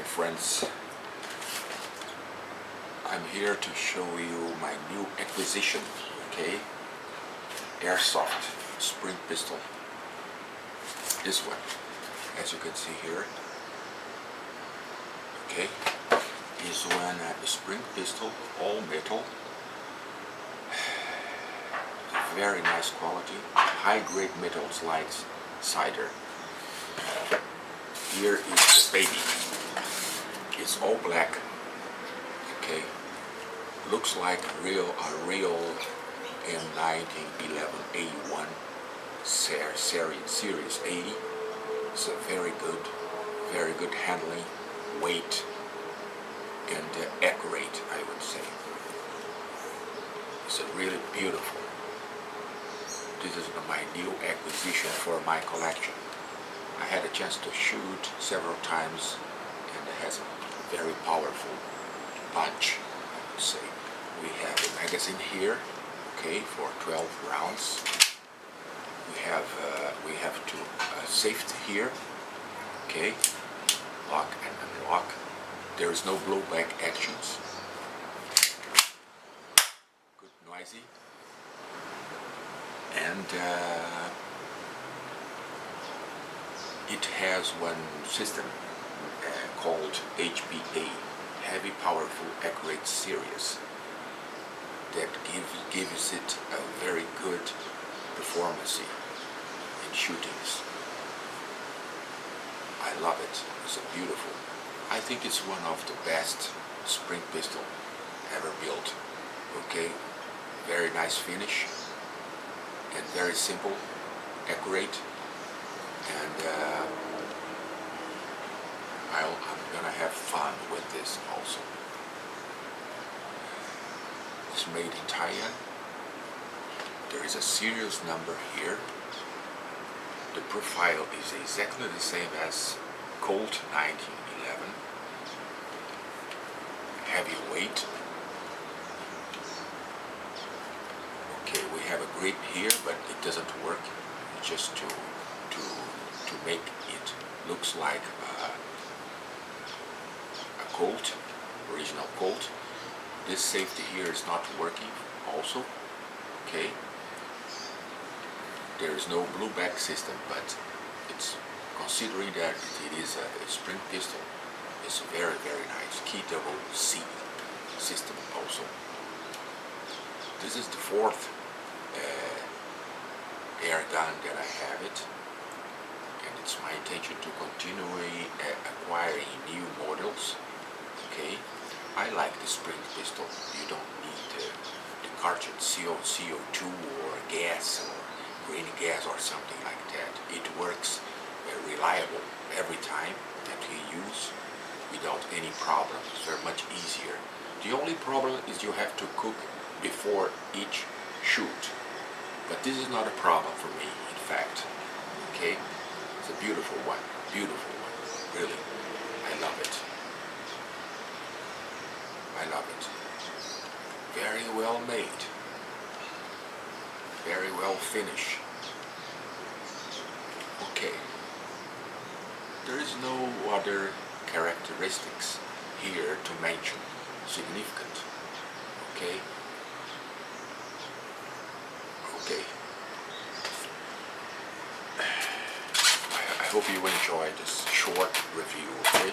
friends, I'm here to show you my new acquisition, okay? Airsoft spring pistol. This one, as you can see here, okay, is one a spring pistol, all metal, very nice quality, high-grade metals like cider. Here is the baby. It's all black. Okay, looks like a real M1911 A1 series 80. It's a very good handling, weight, and accurate, I would say. It's a really beautiful. This is my new acquisition for my collection. I had a chance to shoot several times, and it has a very powerful punch, I would say. We have a magazine here, okay, for 12 rounds. We have two safety here, okay, lock and unlock. There is no blowback actions. Good noisy. And it has one system called HPA, Heavy Powerful Accurate Series, that gives it a very good performance in shootings. I love it. It's a beautiful. I think it's one of the best spring pistol ever built. Okay, very nice finish and very simple, accurate, and I'm gonna have fun with this also. It's made in Thailand. There is a serious number here. The profile is exactly the same as Colt 1911. Heavy weight. Okay, we have a grip here, but it doesn't work. Just to make it looks like a Colt, original Colt. This safety here is not working also. Okay. There is no blowback system, but it's considering that it is a spring pistol. It's very nice. Key double C system also. This is the fourth air gun that I have it, and it's my intention to continually acquiring new models. Okay, I like the spring pistol. You don't need the cartridge CO2 or gas or green gas or something like that. It works reliable every time that we use without any problem. It's very much easier. The only problem is you have to cook before each shoot, but this is not a problem for me, in fact. Okay, it's a beautiful one, really. I love it. I love it. Very well made, very well finished. Okay, there is no other characteristics here to mention significant. Okay. Okay. I hope you enjoyed this short review, okay?